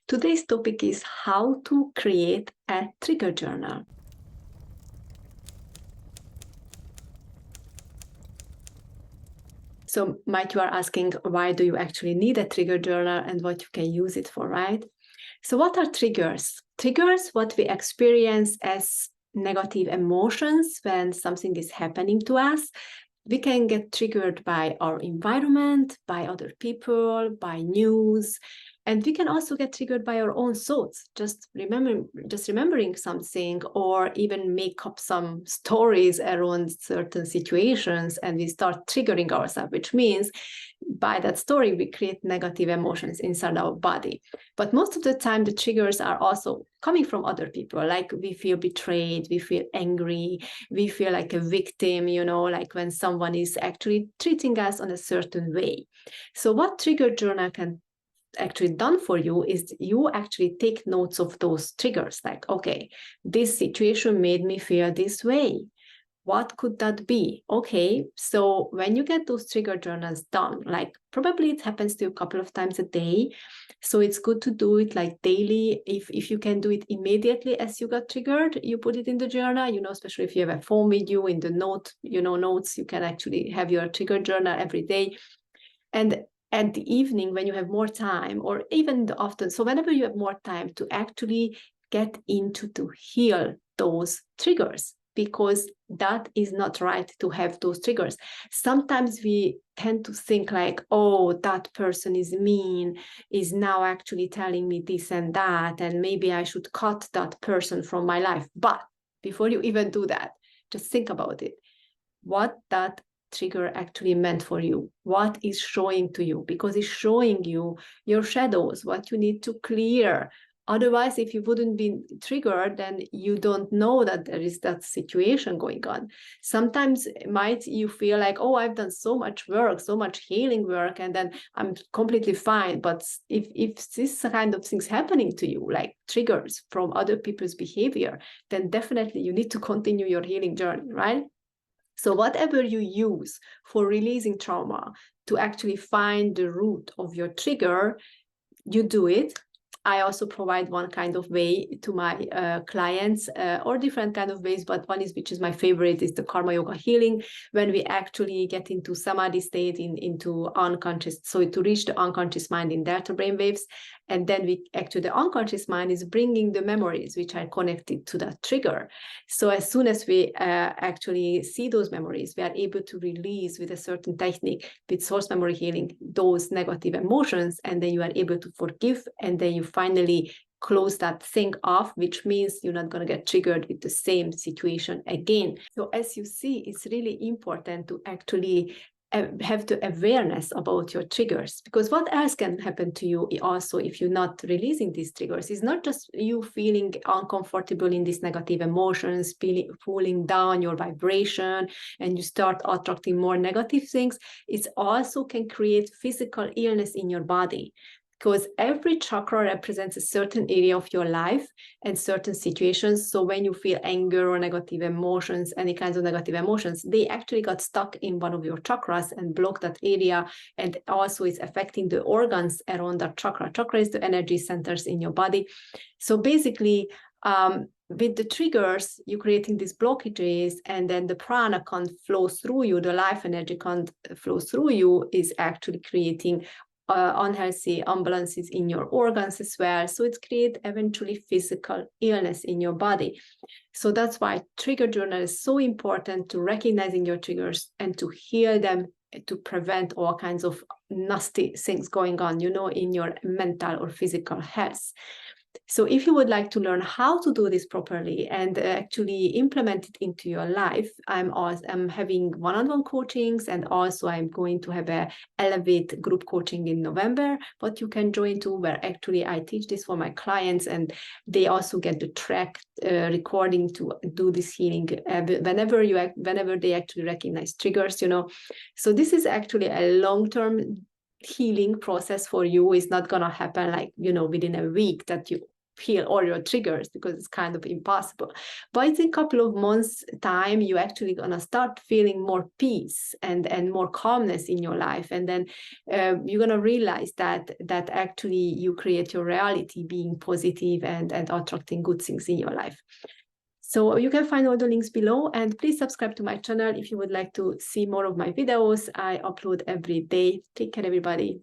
Today's topic is how to create a trigger journal. So might you are asking, why do you actually need a trigger journal and what you can use it for, right? So what are triggers? Triggers, what we experience as negative emotions when something is happening to us. We can get triggered by our environment, by other people, by news, and we can also get triggered by our own thoughts, just remembering something, or even make up some stories around certain situations, and we start triggering ourselves, which means by that story we create negative emotions inside our body. But most of the time the triggers are also coming from other people, like we feel betrayed, we feel angry, we feel like a victim, like when someone is actually treating us on a certain way. So what trigger journal can actually done for you is you actually take notes of those triggers, like, okay, this situation made me feel this way. What could that be? Okay, so when you get those trigger journals done, like probably it happens to you a couple of times a day, so it's good to do it like daily. If you can do it immediately as you got triggered, you put it in the journal, especially if you have a phone with you in the notes, you can actually have your trigger journal every day. And at the evening, when you have more time, or even the afternoon, so whenever you have more time, to actually get into to heal those triggers, because that is not right to have those triggers. Sometimes we tend to think like, oh, that person is mean, is now actually telling me this and that, and maybe I should cut that person from my life. But before you even do that, just think about it. What that trigger actually meant for you, what is showing to you, because it's showing you your shadows, what you need to clear. Otherwise, if you wouldn't be triggered, then you don't know that there is that situation going on. Sometimes might you feel like, oh, I've done so much work, so much healing work, and then I'm completely fine. But if this kind of things happening to you, like triggers from other people's behavior, then definitely you need to continue your healing journey, right? So whatever you use for releasing trauma to actually find the root of your trigger, you do it. I also provide one kind of way to my clients, or different kind of ways, but one is, which is my favorite, is the karma yoga healing, when we actually get into samadhi state, into unconscious, so to reach the unconscious mind in delta brainwaves, and then we actually, the unconscious mind is bringing the memories which are connected to that trigger. So as soon as we actually see those memories, we are able to release with a certain technique, with source memory healing, those negative emotions, and then you are able to forgive, and then you finally close that thing off, which means you're not going to get triggered with the same situation again. So as you see, it's really important to actually have the awareness about your triggers, because what else can happen to you also if you're not releasing these triggers is not just you feeling uncomfortable in these negative emotions, pulling down your vibration, and you start attracting more negative things. It also can create physical illness in your body, because every chakra represents a certain area of your life and certain situations. So when you feel anger or negative emotions, any kinds of negative emotions, they actually got stuck in one of your chakras and block that area, and also is affecting the organs around that chakra. Chakra is the energy centers in your body. So basically, with the triggers, you're creating these blockages, and then the prana can't flow through you, the life energy can't flow through you, is actually creating unhealthy imbalances in your organs as well. So it creates eventually physical illness in your body. So that's why trigger journal is so important, to recognizing your triggers and to heal them, to prevent all kinds of nasty things going on, in your mental or physical health. So if you would like to learn how to do this properly and actually implement it into your life, I'm having one-on-one coachings, and also I'm going to have a Elevate group coaching in November, but you can join too, where actually I teach this for my clients, and they also get the track recording to do this healing whenever they actually recognize triggers, So this is actually a long-term healing process for you. Is not going to happen like within a week that you heal all your triggers because it's kind of impossible. But in a couple of months' time, you're actually gonna start feeling more peace and more calmness in your life, and then you're gonna realize that actually you create your reality being positive and attracting good things in your life. So you can find all the links below, and please subscribe to my channel if you would like to see more of my videos. I upload every day. Take care, everybody.